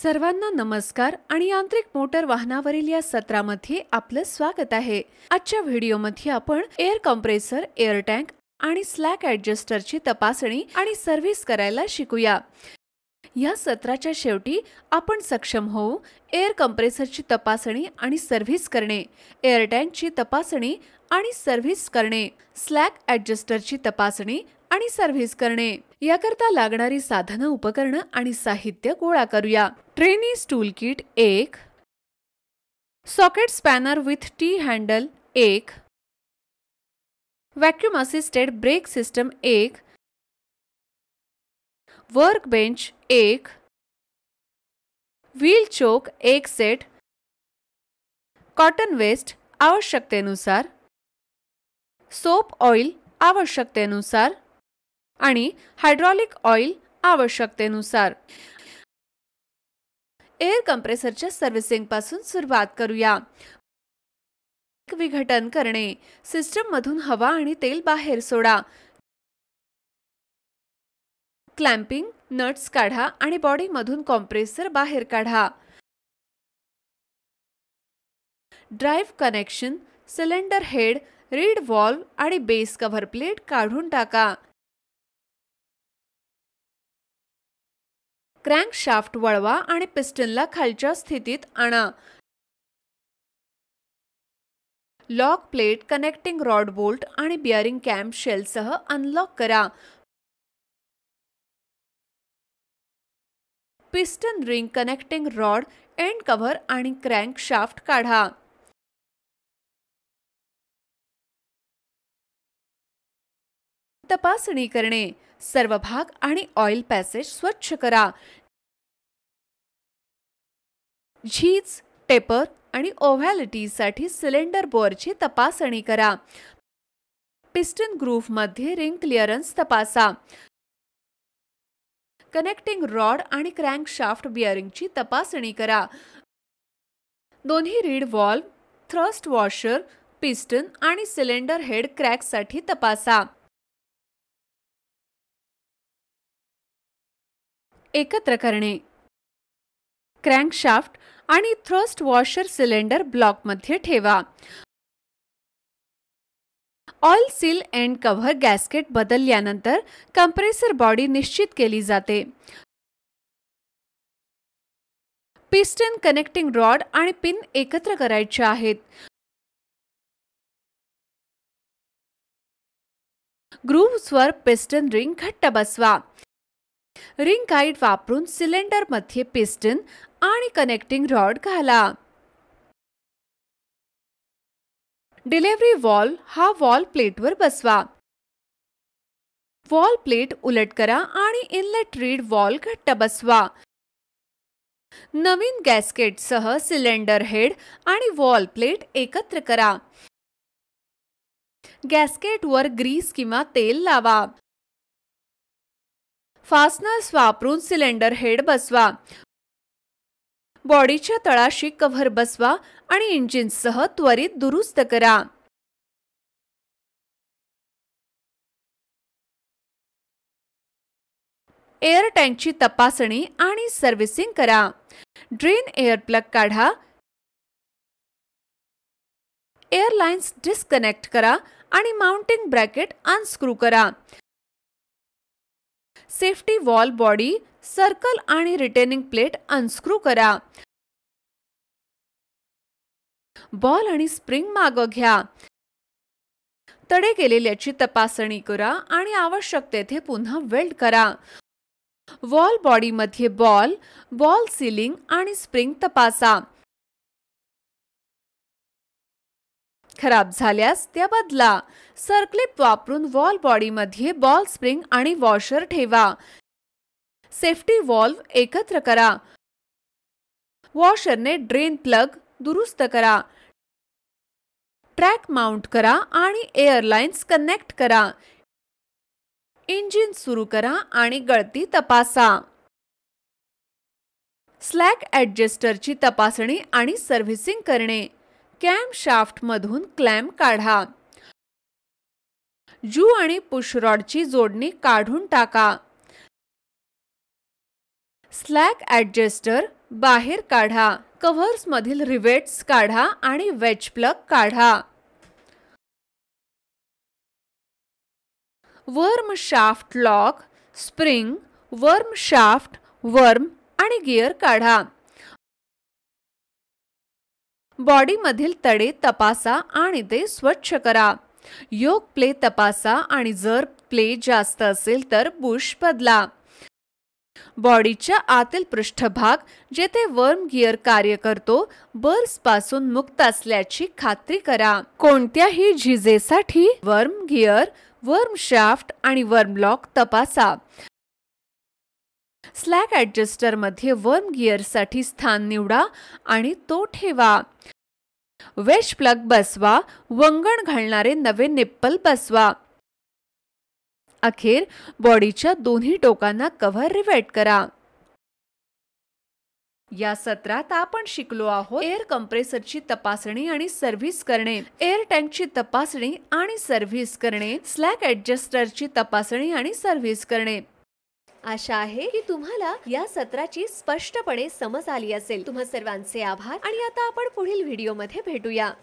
सर्वांना नमस्कार आणि यांत्रिक मोटर वाहनावरील या सत्रामध्ये आपलं स्वागत आहे। आजच्या व्हिडिओमध्ये आपण एअर कंप्रेसर, एअर टँक आणि स्लॅक ॲडजस्टरची तपासणी आणि सर्व्हिस करायला शिकूया। या सत्राच्या शेवटी आपण सक्षम होऊ एअर कंप्रेसरची तपासणी आणि सर्व्हिस करणे, एअर टँकची तपासणी आणि सर्व्हिस करणे, स्लॅक ॲडजस्टरची तपासणी आणि सर्व्हिस करणे। याकरता लागणारी साधनं, उपकरणं आणि साहित्य गोळा करूया। Trainees tool kit 1, socket spanner with T handle 1, vacuum assisted brake system 1, work bench 1, wheel chock 1 set, cotton waste आवश्यकतेनुसार, सोप ऑइल आवश्यकतेनुसार आणि हायड्रॉलिक ऑइल आवश्यकतेनुसार। एअर कंप्रेसरच्या सर्व्हिसिंग पासून सुरुवात करूया। विघटन करणे, सिस्टम मधून हवा आणि तेल बाहेर सोडा। क्लॅम्पिंग, नट्स काढा आणि बॉडी मधून कॉम्प्रेसर बाहेर काढा। Drive connection, cylinder head, read valve आणि बेस कव्हर प्लेट काढून टाका। क्रँक शाफ्ट वळवा आणि पिस्टनला खालच्या स्थितीत आणा। Lock plate, connecting rod bolt आणि बिअरिंग कॅम्प शेलसह अनलॉक करा। Piston ring, connecting rod, end cover आणि क्रँक शाफ्ट काढा। तपासणी करणे, सर्व भाग आणि ऑइल पॅसेज स्वच्छ करा। झीज, टेपर आणि ओव्हॅलिटीसाठी सिलेंडर बोअरची तपासणी करा। पिस्टन ग्रूव्ह मध्ये रिंग क्लिअरन्स तपासा। कनेक्टिंग रॉड आणि क्रँक शाफ्ट बिअरिंगची तपासणी करा। दोन्ही read valve, thrust washer, piston आणि सिलेंडर हेड क्रॅकसाठी तपासा। एकत्र करणे, क्रँकशाफ्ट आणि थ्रस्ट वॉशर सिलेंडर ब्लॉकमध्ये ठेवा। Oil seal end cover gasket बदलल्यानंतर कंप्रेसर बॉडी निश्चित केली जाते। पिस्टन, कनेक्टिंग रॉड आणि पिन एकत्र करायचे आहेत। ग्रूव्हजवर पिस्टन रिंग घट्ट बसवा। रिंग गाईड वापरून सिलेंडर मध्ये पिस्टन आणि कनेक्टिंग रॉड घाला। डिलिव्हरी व्हॉल्व हा व्हॉल्व प्लेटवर बसवा। व्हॉल्व प्लेट उलट करा आणि इनलेट रीड व्हॉल्व घट्ट बसवा। नवीन गॅस्केटसह सिलेंडर हेड आणि व्हॉल्व प्लेट एकत्र करा। गॅस्केटवर ग्रीस किंवा तेल लावा। फास्टनर्स वापरून सिलेंडर हेड बसवा। बॉडीच्या तळाशी कव्हर बसवा आणि इंजिनसह त्वरित दुरुस्त करा। एअर टँकची तपासणी आणि सर्व्हिसिंग करा। ड्रेन एअर प्लग काढा। एअर लाइन्स डिस्कनेक्ट करा आणि माउंटिंग ब्रॅकेट अनस्क्रू करा। सेफ्टी व्हॉल्व बॉडी, सर्कल आणि रिटेनिंग प्लेट अनस्क्रू करा। बॉल आणि स्प्रिंग मागं घ्या। तडे केलेल्याची तपासणी करा आणि आवश्यक तेथे पुन्हा वेल्ड करा। व्हॉल्व बॉडी मध्ये बॉल सीलिंग आणि स्प्रिंग तपासा। खराब झाल्यास त्या बदला। सर्क्लिप वापरून व्हॉल्व बॉडी मध्ये बॉल, स्प्रिंग आणि वॉशर ठेवा। सेफ्टी व्हॉल्व एकत्र करा। वॉशरने ड्रेन प्लग दुरुस्त करा। ट्रॅक माउंट करा आणि एअर लाइन्स कनेक्ट करा। इंजिन सुरू करा आणि गळती तपासा। स्लॅक ॲडजस्टरची तपासणी आणि सर्व्हिसिंग करणे, कॅम शाफ्ट मधून क्लॅम्प काढा। जू आणि पुश रॉडची जोडणी काढून टाका। स्लॅक ॲडजस्टर, बाहेर काढा. कव्हर्स मधील रिवेट्स काढा आणि वेज प्लग काढा. वर्म शाफ्ट लॉक, स्प्रिंग, वर्म शाफ्ट, वर्म आणि गिअर काढा. बॉडी मधील तडे तपासा आणि ते स्वच्छ करा. योक प्ले तपासा आणि जर प्ले जास्त असेल तर बुश बदला. बॉडीच्या आतील पृष्ठभाग जेथे वर्म गिअर कार्य करतो बर्स पासून मुक्त असल्याची खात्री करा. कोणत्याही झिजेसाठी वर्म गिअर, वर्म शाफ्ट आणि वर्म लॉक तपासा. स्लॅक ॲडजस्टर मध्ये वर्म गिअर साठी स्थान निवडा आणि तो ठेवा. वेज प्लग बसवा. वंगण घालणारे नवे निप्पल बसवा. अखेर बॉडीच्या दोन्ही टोकांना कव्हर रिवेट करा. या सत्रात आपण शिकलो आहोत एअर कंप्रेसरची तपासणी आणि सर्व्हिस करणे, एअर टँकची तपासणी आणि सर्व्हिस करणे, स्लॅक ॲडजस्टरची तपासणी आणि सर्व्हिस करणे. आशा आहे की तुम्हाला या सत्राची स्पष्टपणे समज आली असेल. तुम्हा सर्वांचे आभार आणि आता आपण पुढील व्हिडिओमध्ये भेटूया.